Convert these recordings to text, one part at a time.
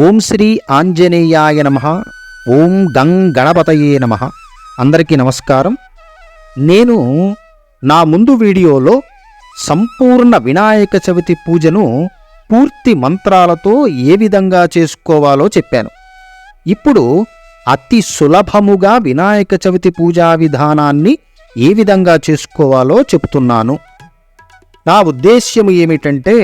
ఓం శ్రీ ఆంజనేయాయ నమః. ఓం గం గణపతయే నమః. అందరికీ నమస్కారం. నేను నా ముందు వీడియోలో సంపూర్ణ వినాయక చవితి పూజను పూర్తి మంత్రాలతో ఏ విధంగా చేసుకోవాలో చెప్పాను. ఇప్పుడు అతి సులభముగా వినాయక చవితి పూజా విధానాన్ని ఏ విధంగా చేసుకోవాలో చెప్తున్నాను. నా ఉద్దేశ్యం ఏమిటంటే,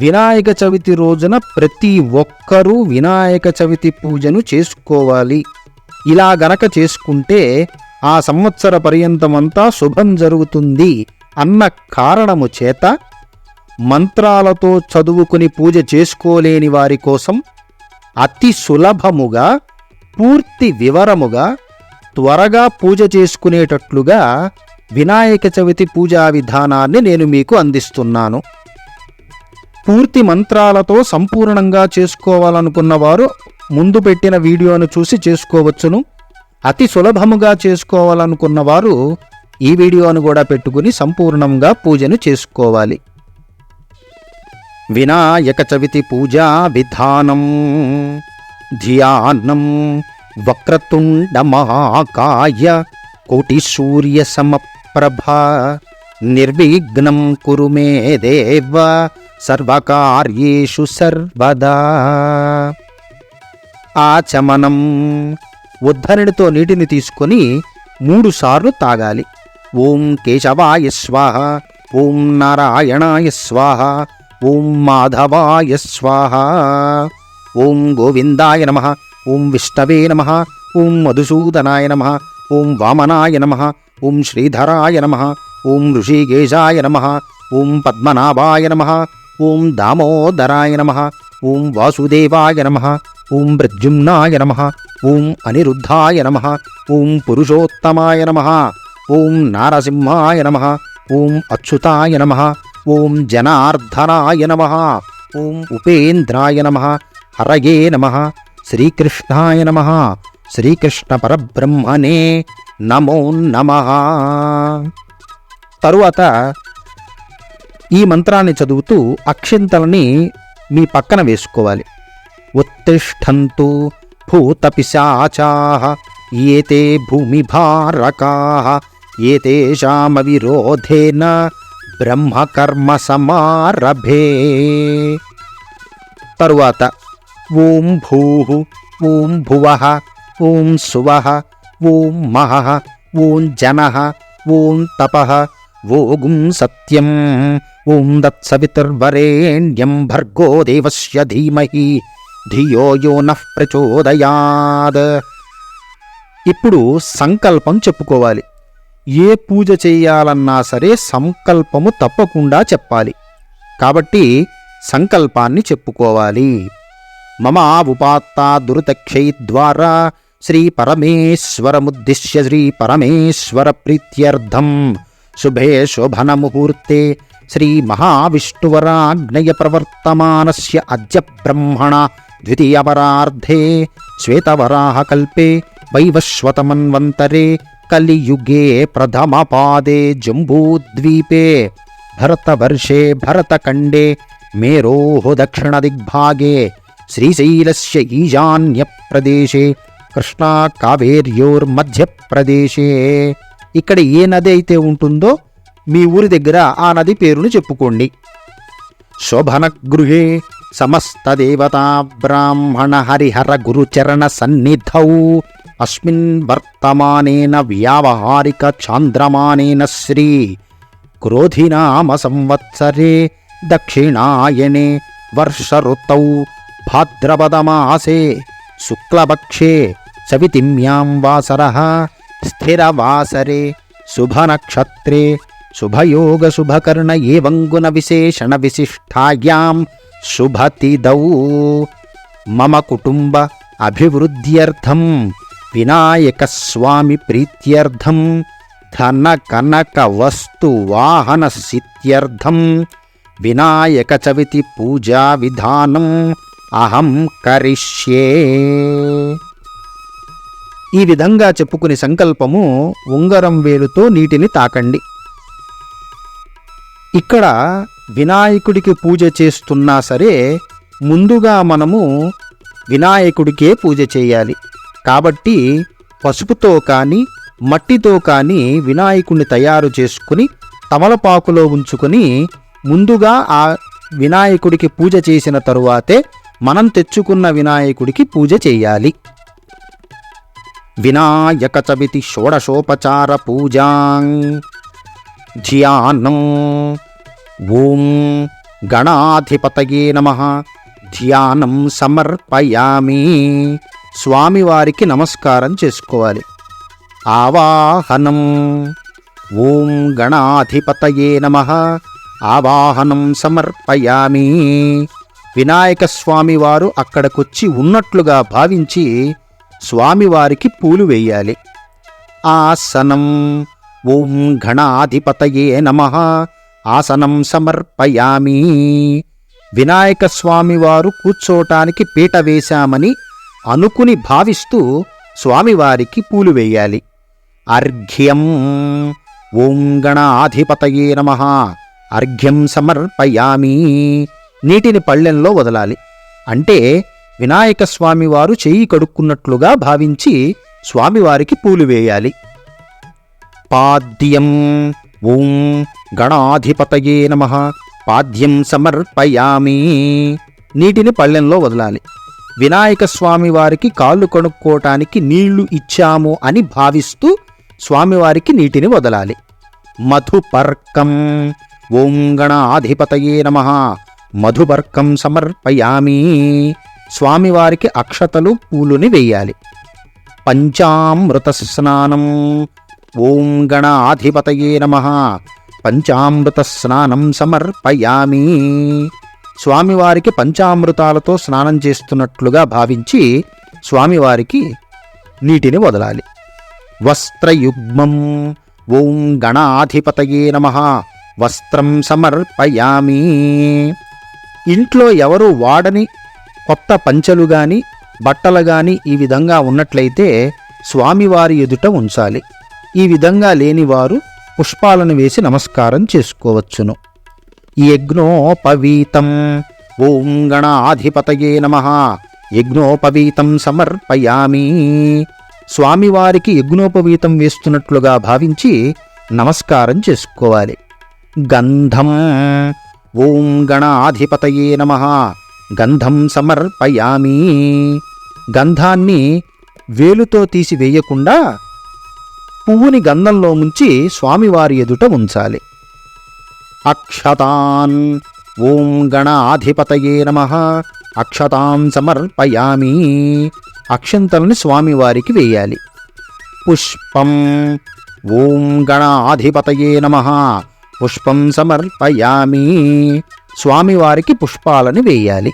వినాయక చవితి రోజున ప్రతి ఒక్కరూ వినాయక చవితి పూజను చేసుకోవాలి. ఇలా గనక చేసుకుంటే ఆ సంవత్సర పర్యంతమంతా శుభం జరుగుతుంది అన్న కారణము చేత మంత్రాలతో చదువుకుని పూజ చేసుకోలేని వారి కోసం అతి సులభముగా, పూర్తి వివరముగా, త్వరగా పూజ చేసుకునేటట్లుగా వినాయక చవితి పూజా విధానాన్ని నేను మీకు అందిస్తున్నాను. పూర్తి మంత్రాలతో సంపూర్ణంగా చేసుకోవాలనుకున్నవారు ముందు పెట్టిన వీడియోను చూసి చేసుకోవచ్చును. అతి సులభముగా చేసుకోవాలనుకున్నవారు ఈ వీడియోను కూడా పెట్టుకుని సంపూర్ణంగా పూజను చేసుకోవాలి. వినాయక చవితి పూజా విధానం. ధ్యానం. వక్రతుండ మహాకాయ కోటి సూర్య సమప్రభ నిర్విఘ్నం కురు మే దేవ సర్వకార్యేషు సర్వదా. ఆచమనం. ఉద్ధరణితో నీటిని తీసుకొని 3 సార్లు తాగాలి. ఓం కేశవాయ స్వాహ, ఓం నారాయణాయ స్వాహ, ఓం మాధవాయ స్వాహ, ఓం గోవిందాయ నమః, ఓం విష్ణవే నమః, ఓం మధుసూదనాయ నమః, ఓం వామనాయ నమః, ఓం శ్రీధరాయ నమః, ఓం ఋషికేశాయ నమః, ఓం పద్మనాభాయ నమః, ఓం దామోదరాయ నమః, ఓం వాసుదేవాయ నమః, ఓం ప్రద్యుమ్నాయ నమః, ఓం అనిరుద్ధాయ నమః, ఓం పురుషోత్తమాయ నమః, ఓం నారసింహాయ నమః, ఓం అచ్యుతాయ నమః, ఓం జనార్దనాయ నమః, ఓం ఉపేంద్రాయ నమః, హరయే నమః, శ్రీకృష్ణాయ నమః, శ్రీకృష్ణ పరబ్రహ్మణే నమో నమః. తరువాత ఈ మంత్రాన్ని చదువుతూ అక్షింతలని మీ పక్కన వేసుకోవాలి. ఉత్తిష్టంతు భూతపిశాచాః ఏతే భూమిభారకాః ఏతేషామవిరోధేన బ్రహ్మకర్మ సమారభే. తరువాత ఓం భూః, ఓం భువః, ఓం సువః, ఓం మహః, ఓం జనః, ఓం తపః, ఓం సత్యం, ఓం దత్సవితుర్వరేణ్యం భర్గో దేవస్య ధీమహి ధియో యో నః ప్రచోదయాద్. ఇప్పుడు సంకల్పం చెప్పుకోవాలి. ఏ పూజ చేయాలన్నా సరే సంకల్పము తప్పకుండా చెప్పాలి. కాబట్టి సంకల్పాన్ని చెప్పుకోవాలి. మమ ఉపాత్తా దురితక్షై ద్వారా శ్రీ పరమేశ్వరముద్దిశ్య శ్రీ పరమేశ్వర ప్రీత్యర్థం శుభే శోభన ముహూర్తే శ్రీ మహావిష్ణువరాజ్ఞయ ప్రవర్తమానస్య అద్య బ్రహ్మణ ద్వితీయపరార్ధే శ్వేతవరాహకల్పే వైవస్వతమన్వంతరే కలియుగే ప్రథమపాదే జంబూద్వీపే భరతవర్షే భరతఖండే మేరోః దక్షిణదిగ్భాగే శ్రీశైలస్య ఈశాన్యప్రదేశే కృష్ణా కావేర్యోర్మధ్యప్రదేశే. ఇక్కడ ఏ నది అయితే ఉంటుందో మీ ఊరి దగ్గర ఆ నది పేరును చెప్పుకోండి. శోభన గృహే సమస్త దేవతా బ్రాహ్మణ హరిహర గురుచరణ సన్నిధౌ అస్మిన్ వర్తమానేన వ్యావహారిక చాంద్రమానేన శ్రీ క్రోధినామ సంవత్సరే దక్షిణాయనే వర్ష ఋతౌ భాద్రపదమాసే శుక్లపక్షే చవితిమ్యాం వాసరః స్థిరవాసరే శుభనక్షత్రే శుభయోగ శుభకర్ణ ఏవం గుణ విశేషణ విశిష్టాయాం శుభతిదౌ మమ కుటుంబ అభివృద్ధ్యర్థం వినాయక స్వామి ప్రీత్యర్థం ధన కనక వస్తు వాహన సిద్ధ్యర్థం వినాయక చవితి పూజా విధానం అహం కరిష్యే. ఈ విధంగా చెప్పుకుని సంకల్పము ఉంగరం వేలుతో నీటిని తాకండి. ఇక్కడ వినాయకుడికి పూజ చేస్తున్నా సరే ముందుగా మనము వినాయకుడికే పూజ చేయాలి. కాబట్టి పసుపుతో కానీ మట్టితో కానీ వినాయకుడిని తయారు చేసుకుని తమలపాకులో ఉంచుకొని ముందుగా ఆ వినాయకుడికి పూజ చేసిన తరువాతే మనం తెచ్చుకున్న వినాయకుడికి పూజ చేయాలి. వినాయక చవితి షోడశోపచార పూజాం ధ్యానం. ఓం గణాధిపతయే నమః. ధ్యానం సమర్పయామి. స్వామివారికి నమస్కారం చేసుకోవాలి. ఆవాహనం. ఓం గణాధిపతయే నమః. ఆవాహనం సమర్పయామి. వినాయక స్వామివారు అక్కడికొచ్చి ఉన్నట్లుగా భావించి స్వామివారికి పూలు వేయాలి. ఆసనం. ఓం గణాధిపతయే నమః. ఆసనం సమర్పయామి. వినాయక స్వామివారు కూర్చోటానికి పీట వేశామని అనుకుని భావిస్తూ స్వామివారికి పూలు వేయాలి. అర్ఘ్యం. ఓం గణాధిపతయే నమః. అర్ఘ్యం సమర్పయామి. నీటిని పళ్ళెంలో వదలాలి. అంటే వినాయక స్వామివారు చెయ్యి కడుక్కున్నట్లుగా భావించి స్వామివారికి పూలు వేయాలి. పాద్యం. ఓం గణాధిపతయే నమః. పాద్యం సమర్పయామి. నీటిని పళ్ళెంలో వదలాలి. వినాయక స్వామివారికి కాళ్ళు కడుక్కోవటానికి నీళ్లు ఇచ్చాము అని భావిస్తూ స్వామివారికి నీటిని వదలాలి. మధుపర్కం. ఓం గణాధిపతయే నమః. మధుపర్కం సమర్పయామి. స్వామివారికి అక్షతలు పూలుని వేయాలి. పంచామృత స్నానం. ఓం గణాధిపతయే నమః. పంచామృత స్నానం సమర్పయామి. స్వామివారికి పంచామృతాలతో స్నానం చేస్తున్నట్లుగా భావించి స్వామివారికి నీటిని వదలాలి. వస్త్రయుగ్మం. ఓం గణాధిపతయే నమః. వస్త్రం సమర్పయామి. ఇంట్లో ఎవరు వాడని కొత్త పంచెలు గాని బట్టలు గాని ఈ విధంగా ఉన్నట్లయితే స్వామివారి ఎదుట ఉంచాలి. ఈ విధంగా లేనివారు పుష్పాలను వేసి నమస్కారం చేసుకోవచ్చును. యజ్ఞోపవీతం. ఓం గణాధిపతయే నమః. యజ్ఞోపవీతం సమర్పయామి. స్వామివారికి యజ్ఞోపవీతం వేస్తున్నట్లుగా భావించి నమస్కారం చేసుకోవాలి. గంధం. ఓం గణాధిపతయే నమః. గంధం సమర్పయామి. గంధాన్ని వేలుతో తీసి వేయకుండా పువ్వుని గంధంలో ముంచి స్వామివారి ఎదుట ఉంచాలి. అక్షతాన్. ఓం గణాధిపతయే నమః. అక్షతాన్ సమర్పయామి. అక్షంతల్ని స్వామివారికి వేయాలి. పుష్పం. ఓం గణాధిపతయే నమః. పుష్పం సమర్పయామి. స్వామివారికి పుష్పాలను వేయాలి.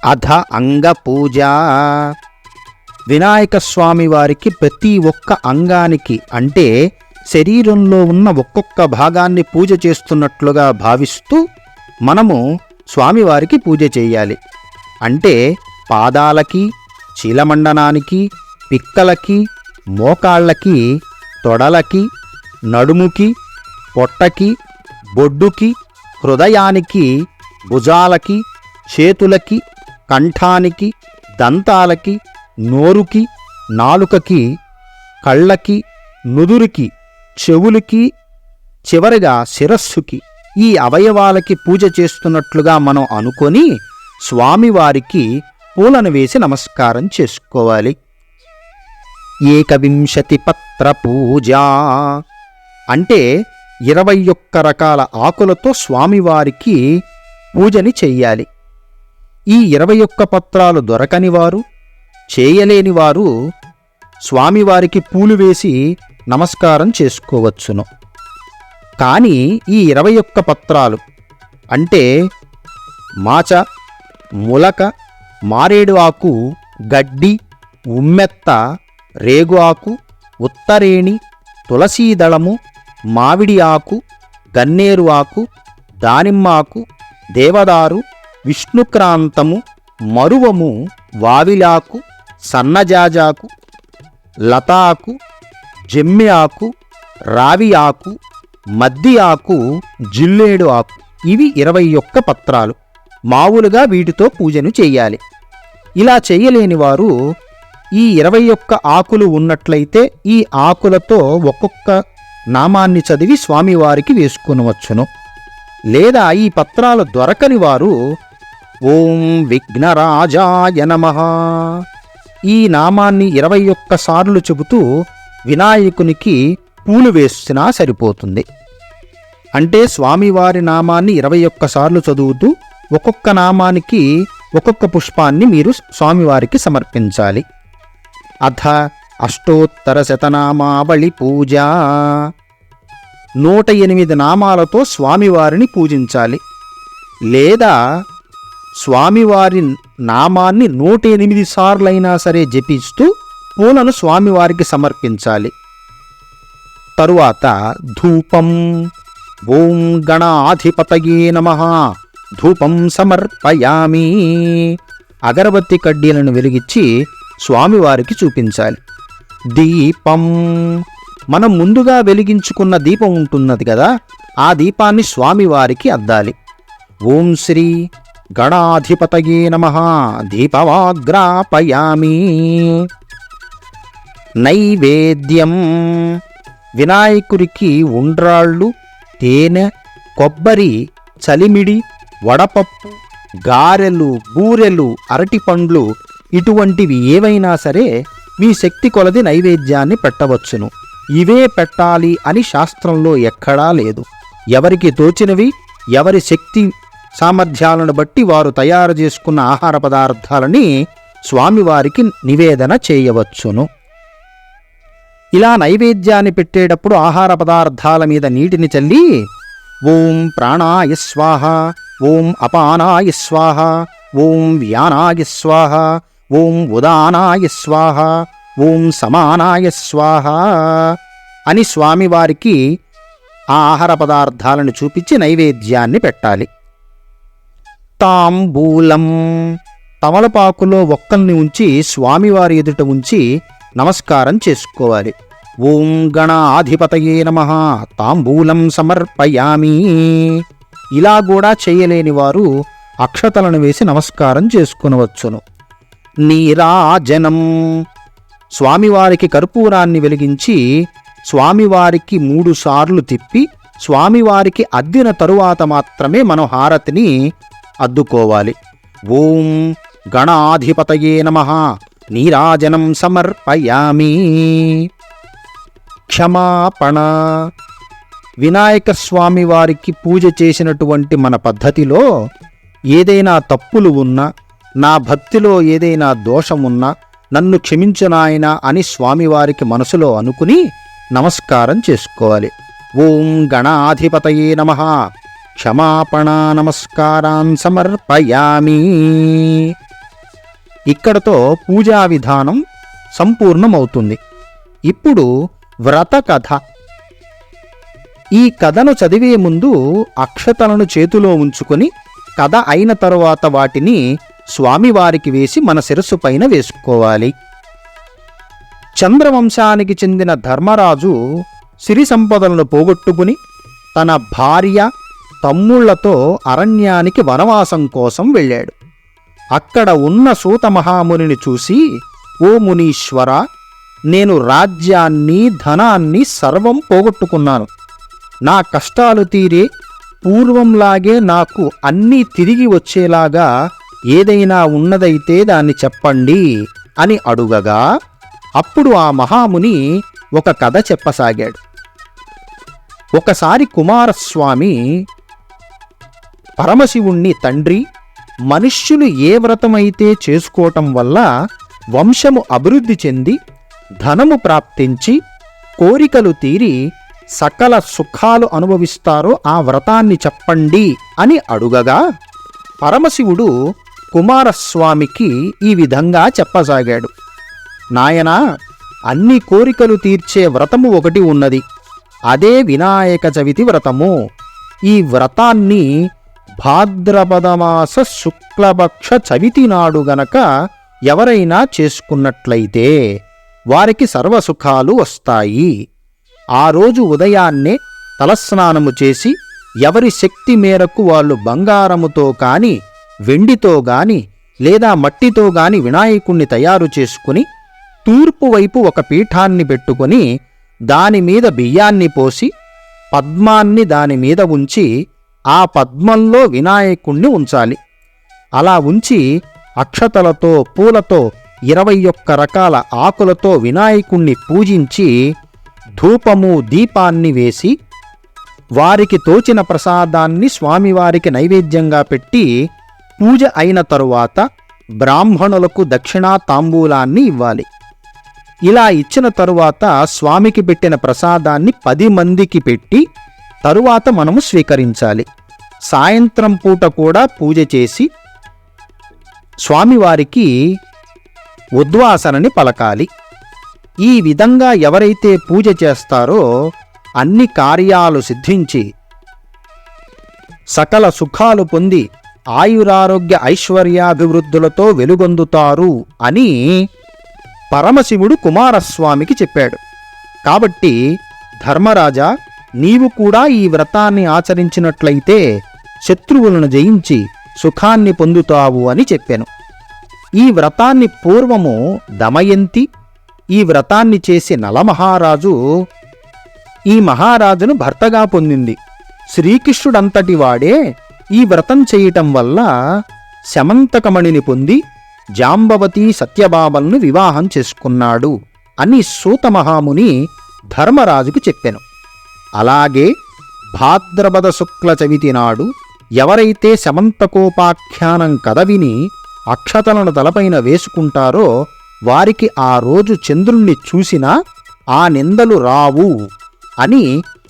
అధ అంగపూజ. వినాయక స్వామివారికి ప్రతి ఒక్క అంగానికి అంటే శరీరంలో ఉన్న ఒక్కొక్క భాగాన్ని పూజ చేస్తున్నట్లుగా భావిస్తూ మనము స్వామివారికి పూజ చేయాలి. అంటే పాదాలకి, చీలమండనానికి, పిక్కలకి, మోకాళ్ళకి, తొడలకి, నడుముకి, పొట్టకి, బొడ్డుకి, హృదయానికి, భుజాలకి, చేతులకి, కంఠానికి, దంతాలకి, నోరుకి, నాలుకకి, కళ్ళకి, నుదురికి, చెవులకి, చివరగా శిరస్సుకి ఈ అవయవాలకి పూజ చేస్తున్నట్లుగా మనం అనుకొని స్వామివారికి పూలను వేసి నమస్కారం చేసుకోవాలి. ఏకవింశతి పత్ర పూజ అంటే 21 రకాల ఆకులతో స్వామివారికి పూజని చెయ్యాలి. ఈ 21 పత్రాలు దొరకనివారు, చేయలేనివారు స్వామివారికి పూలు వేసి నమస్కారం చేసుకోవచ్చును. కానీ ఈ 21 పత్రాలు అంటే మాచ, ములక, మారేడు ఆకు, గడ్డి, ఉమ్మెత్త, రేగు ఆకు, ఉత్తరేణి, తులసీదళము, మామిడి ఆకు, గన్నేరు ఆకు, దానిమ్మాకు, దేవదారు, విష్ణుక్రాంతము, మరువము, వావిలాకు, సన్నజాజాకు, లతాకు, జమ్మి ఆకు, రావి ఆకు, మద్ది ఆకు, జిల్లేడు ఆకు ఇవి 21 పత్రాలు. మామూలుగా వీటితో పూజను చెయ్యాలి. ఇలా చెయ్యలేని వారు ఈ 21 ఆకులు ఉన్నట్లయితే ఈ ఆకులతో ఒక్కొక్క నామాన్ని చదివి స్వామివారికి వేసుకునవచ్చును. లేదా ఈ పత్రాలు దొరకని వారు ఓం విఘ్నరాజాయ నమః ఈ నామాన్ని 21 సార్లు చెబుతూ వినాయకునికి పూలు వేసినా సరిపోతుంది. అంటే స్వామివారి నామాన్ని 21 సార్లు చదువుతూ ఒక్కొక్క నామానికి ఒక్కొక్క పుష్పాన్ని మీరు స్వామివారికి సమర్పించాలి. అథ అష్టోత్తర శతనామావళి పూజ 108 నామాలతో స్వామివారిని పూజించాలి. లేదా స్వామివారి నామాన్ని 108 సార్లైనా సరే జపిస్తూ పూలను స్వామివారికి సమర్పించాలి. తరువాత ధూపం ఓం గణాధిపతయే నమః ధూపం సమర్పయామి అగరబత్తి కడ్డీలను వెలిగించి స్వామివారికి చూపించాలి. దీపం మనం ముందుగా వెలిగించుకున్న దీపం ఉంటున్నది కదా, ఆ దీపాన్ని స్వామివారికి అద్దాలి. ఓం శ్రీ గణాధిపతయే నమః దీపమాగ్రాపయామి. నైవేద్యం వినాయకుడికి ఉండ్రాళ్ళు, తేనె, కొబ్బరి, చలిమిడి, వడపప్పు, గారెలు, బూరెలు, అరటిపండ్లు ఇటువంటివి ఏవైనా సరే మీ శక్తి కొలది నైవేద్యాన్ని పెట్టవచ్చును. ఇవే పెట్టాలి అని శాస్త్రంలో ఎక్కడా లేదు. ఎవరికి తోచినవి ఎవరి శక్తి సామర్థ్యాలను బట్టి వారు తయారు చేసుకున్న ఆహార పదార్థాలని స్వామివారికి నివేదన చేయవచ్చును. ఇలా నైవేద్యాన్ని పెట్టేటప్పుడు ఆహార పదార్థాల మీద నీటిని చల్లి ఓం ప్రాణాయ స్వాహ, ఓం అపానాయ స్వాహ, ఓం వ్యానాయ స్వాహ, ఓం ఉదానాయ స్వాహ, ఓం సమానాయ స్వాహ అని స్వామివారికి ఆ ఆహార పదార్థాలను చూపించి నైవేద్యాన్ని పెట్టాలి. తాంబూలం తమలపాకులో ఒక్కల్ని ఉంచి స్వామివారి ఎదుట ఉంచి నమస్కారం చేసుకోవాలి. ఓం గణాధిపతయే నమః తాంబూలం సమర్పయామి. ఇలా కూడా చేయలేని వారు అక్షతలను వేసి నమస్కారం చేసుకునవచ్చును. నీరాజనం స్వామివారికి కర్పూరాన్ని వెలిగించి స్వామివారికి 3 సార్లు తిప్పి స్వామివారికి అద్దిన తరువాత మాత్రమే మనం హారతిని అద్దుకోవాలి. ఓం గణాధిపతయే నమః నీరాజనం సమర్పయామి. క్షమాపణ వినాయక స్వామి వారికి పూజ చేసినటువంటి మన పద్ధతిలో ఏదైనా తప్పులు ఉన్నా, నా భక్తిలో ఏదైనా దోషమున్నా నన్ను క్షమించు నాయనా అని స్వామివారికి మనసులో అనుకుని నమస్కారం చేసుకోవాలి. ఓం గణాధిపతయే నమః క్షమాపణ నమస్కారాన్ సమర్పయామి. ఇక్కడతో పూజా విధానం సంపూర్ణమవుతుంది. ఇప్పుడు వ్రత కథ. ఈ కథను చదివే ముందు అక్షతలను చేతిలో ఉంచుకొని కథ అయిన తరువాత వాటిని స్వామివారికి వేసి మన శిరస్సు పైన వేసుకోవాలి. చంద్రవంశానికి చెందిన ధర్మరాజు సిరి సంపదలను పోగొట్టుకుని తన భార్య, తమ్ముళ్లతో అరణ్యానికి వనవాసం కోసం వెళ్ళాడు. అక్కడ ఉన్న సూత మహామునిని చూసి, ఓ మునీశ్వర, నేను రాజ్యాన్ని, ధనాన్ని సర్వం పోగొట్టుకున్నాను. నా కష్టాలు తీరే పూర్వంలాగే నాకు అన్నీ తిరిగి వచ్చేలాగా ఏదైనా ఉన్నదైతే దాన్ని చెప్పండి అని అడుగగా అప్పుడు ఆ మహాముని ఒక కథ చెప్పసాగాడు. ఒకసారి కుమారస్వామి పరమశివుణ్ణి తండ్రి, మనుష్యులు ఏ వ్రతమైతే చేసుకోవటం వల్ల వంశము అభివృద్ధి చెంది ధనము ప్రాప్తించి కోరికలు తీరి సకల సుఖాలు అనుభవిస్తారో ఆ వ్రతాన్ని చెప్పండి అని అడుగగా పరమశివుడు కుమారస్వామికి ఈ విధంగా చెప్పసాగాడు. నాయనా, అన్ని కోరికలు తీర్చే వ్రతము ఒకటి ఉన్నది. అదే వినాయక చవితి వ్రతము. ఈ వ్రతాన్ని భాద్రపదమాస శుక్లపక్ష చవితి నాడు గనక ఎవరైనా చేసుకున్నట్లయితే వారికి సర్వసుఖాలు వస్తాయి. ఆ రోజు ఉదయాన్నే తలస్నానము చేసి ఎవరి శక్తి మేరకు వాళ్ళు బంగారముతో కాని వెండితో గాని లేదా మట్టితో గాని వినాయకుణ్ణి తయారు చేసుకుని తూర్పు వైపు ఒక పీఠాన్ని పెట్టుకుని దానిమీద బియ్యాన్ని పోసి పద్మాన్ని దానిమీద ఉంచి ఆ పద్మంలో వినాయకుణ్ణి ఉంచాలి. అలా ఉంచి అక్షతలతో పూలతో 21 రకాల ఆకులతో వినాయకుణ్ణి పూజించి ధూపము దీపాన్ని వేసి వారికి తోచిన ప్రసాదాన్ని స్వామివారికి నైవేద్యంగా పెట్టి పూజ అయిన తరువాత బ్రాహ్మణులకు దక్షిణా తాంబూలాన్ని ఇవ్వాలి. ఇలా ఇచ్చిన తరువాత స్వామికి పెట్టిన ప్రసాదాన్ని 10 మందికి పెట్టి తరువాత మనము స్వీకరించాలి. సాయంత్రం పూట కూడా పూజ చేసి స్వామివారికి ఉద్వాసనని పలకాలి. ఈ విధంగా ఎవరైతే పూజ చేస్తారో అన్ని కార్యాలు సిద్ధించి సకల సుఖాలు పొంది ఆయురారోగ్య ఐశ్వర్యాభివృద్ధులతో వెలుగొందుతారు అని పరమశివుడు కుమారస్వామికి చెప్పాడు. కాబట్టి ధర్మరాజా, నీవు కూడా ఈ వ్రతాన్ని ఆచరించినట్లయితే శత్రువులను జయించి సుఖాన్ని పొందుతావు అని చెప్పాను. ఈ వ్రతాన్ని పూర్వము దమయంతి ఈ వ్రతాన్ని చేసి నలమహారాజు ఈ మహారాజును భర్తగా పొందింది. శ్రీకృష్ణుడంతటి వాడే ఈ వ్రతం చేయటం వల్ల శమంతకమణిని పొంది జాంబవతి సత్యభామలను వివాహం చేసుకున్నాడు అని సూతమహాముని ధర్మరాజుకు చెప్పెను. అలాగే భాద్రపద శుక్ల చవితి నాడు ఎవరైతే శమంతకోపాఖ్యానం కథ విని అక్షతలను తలపైన వేసుకుంటారో వారికి ఆ రోజు చంద్రుణ్ణి చూసినా ఆ నిందలు రావు అని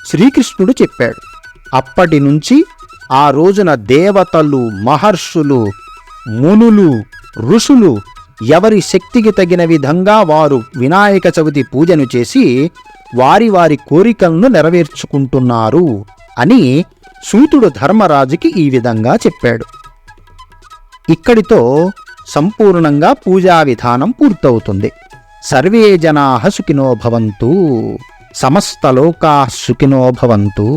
శ్రీకృష్ణుడు చెప్పాడు. అప్పటి నుంచి ఆ రోజున దేవతలు, మహర్షులు, మునులు, ఋషులు ఎవరి శక్తికి తగిన విధంగా వారు వినాయక చవితి పూజను చేసి వారి వారి కోరికలను నెరవేర్చుకుంటున్నారు అని సూతుడు ధర్మరాజుకి ఈ విధంగా చెప్పాడు. ఇక్కడితో సంపూర్ణంగా పూజా విధానం పూర్తవుతుంది. సర్వే జనాః సుఖినో భవంతు, సమస్తలోకాః సుఖినో భవంతు.